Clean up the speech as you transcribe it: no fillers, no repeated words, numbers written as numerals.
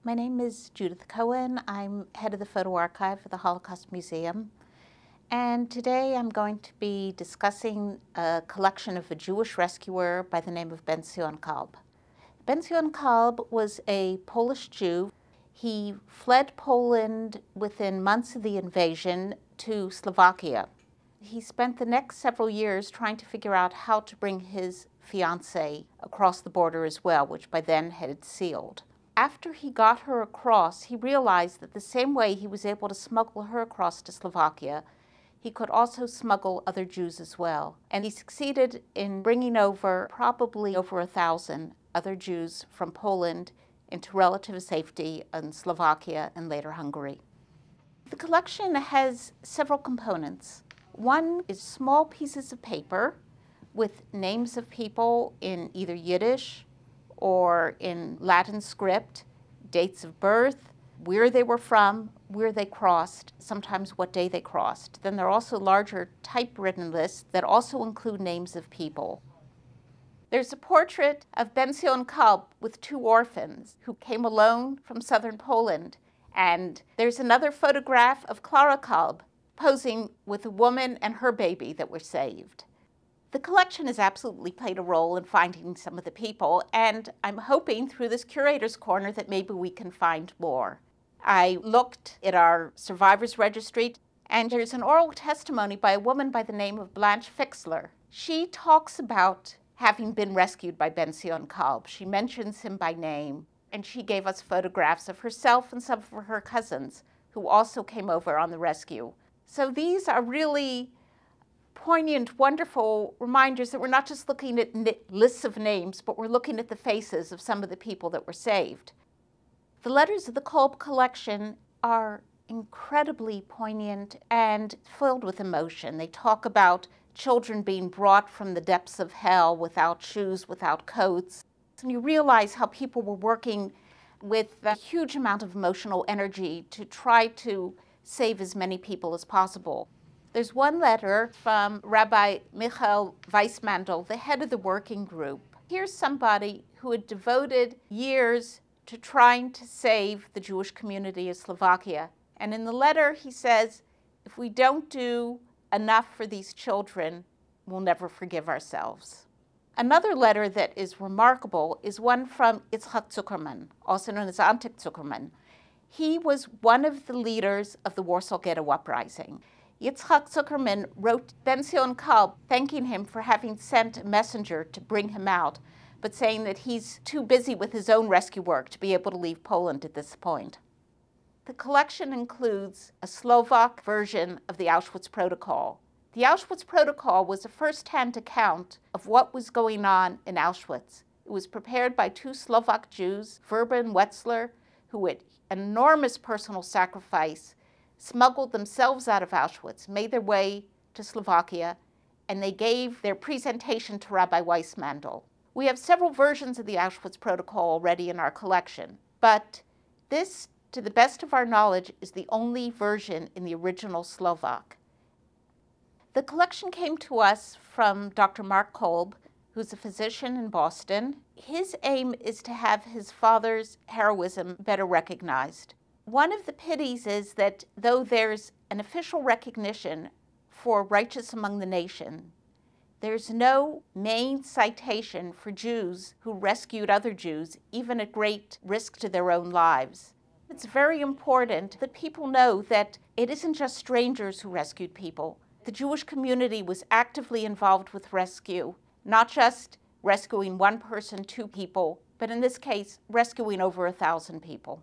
My name is Judith Cohen. I'm head of the photo archive for the Holocaust Museum. And today I'm going to be discussing a collection of a Jewish rescuer by the name of Ben-Zion Kalb. Ben-Zion Kalb was a Polish Jew. He fled Poland within months of the invasion to Slovakia. He spent the next several years trying to figure out how to bring his fiancée across the border as well, which by then had sealed. After he got her across, he realized that the same way he was able to smuggle her across to Slovakia, he could also smuggle other Jews as well. And he succeeded in bringing over probably over 1,000 other Jews from Poland into relative safety in Slovakia and later Hungary. The collection has several components. One is small pieces of paper with names of people in either Yiddish or in Latin script, dates of birth, where they were from, where they crossed, sometimes what day they crossed. Then there are also larger typewritten lists that also include names of people. There's a portrait of Ben-Zion Kalb with two orphans who came alone from southern Poland. And there's another photograph of Clara Kalb posing with a woman and her baby that were saved. The collection has absolutely played a role in finding some of the people, and I'm hoping through this Curator's Corner that maybe we can find more. I looked at our survivors registry, and there's an oral testimony by a woman by the name of Blanche Fixler. She talks about having been rescued by Ben-Zion Kalb. She mentions him by name, and she gave us photographs of herself and some of her cousins who also came over on the rescue. So these are really poignant, wonderful reminders that we're not just looking at lists of names, but we're looking at the faces of some of the people that were saved. The letters of the Kalb collection are incredibly poignant and filled with emotion. They talk about children being brought from the depths of hell without shoes, without coats. And you realize how people were working with a huge amount of emotional energy to try to save as many people as possible. There's one letter from Rabbi Michael Weissmandl, the head of the working group. Here's somebody who had devoted years to trying to save the Jewish community of Slovakia. And in the letter he says, if we don't do enough for these children, we'll never forgive ourselves. Another letter that is remarkable is one from Yitzhak Zuckerman, also known as Antek Zuckerman. He was one of the leaders of the Warsaw Ghetto Uprising. Yitzhak Zuckerman wrote Ben-Zion Kalb thanking him for having sent a messenger to bring him out, but saying that he's too busy with his own rescue work to be able to leave Poland at this point. The collection includes a Slovak version of the Auschwitz Protocol. The Auschwitz Protocol was a first-hand account of what was going on in Auschwitz. It was prepared by two Slovak Jews, Verba and Wetzler, who at an enormous personal sacrifice smuggled themselves out of Auschwitz, made their way to Slovakia, and they gave their presentation to Rabbi Weissmandl. We have several versions of the Auschwitz Protocol already in our collection, but this, to the best of our knowledge, is the only version in the original Slovak. The collection came to us from Dr. Mark Kolb, who's a physician in Boston. His aim is to have his father's heroism better recognized. One of the pities is that though there's an official recognition for Righteous Among the Nation, there's no main citation for Jews who rescued other Jews, even at great risk to their own lives. It's very important that people know that it isn't just strangers who rescued people. The Jewish community was actively involved with rescue, not just rescuing one person, two people, but in this case, rescuing over 1,000 people.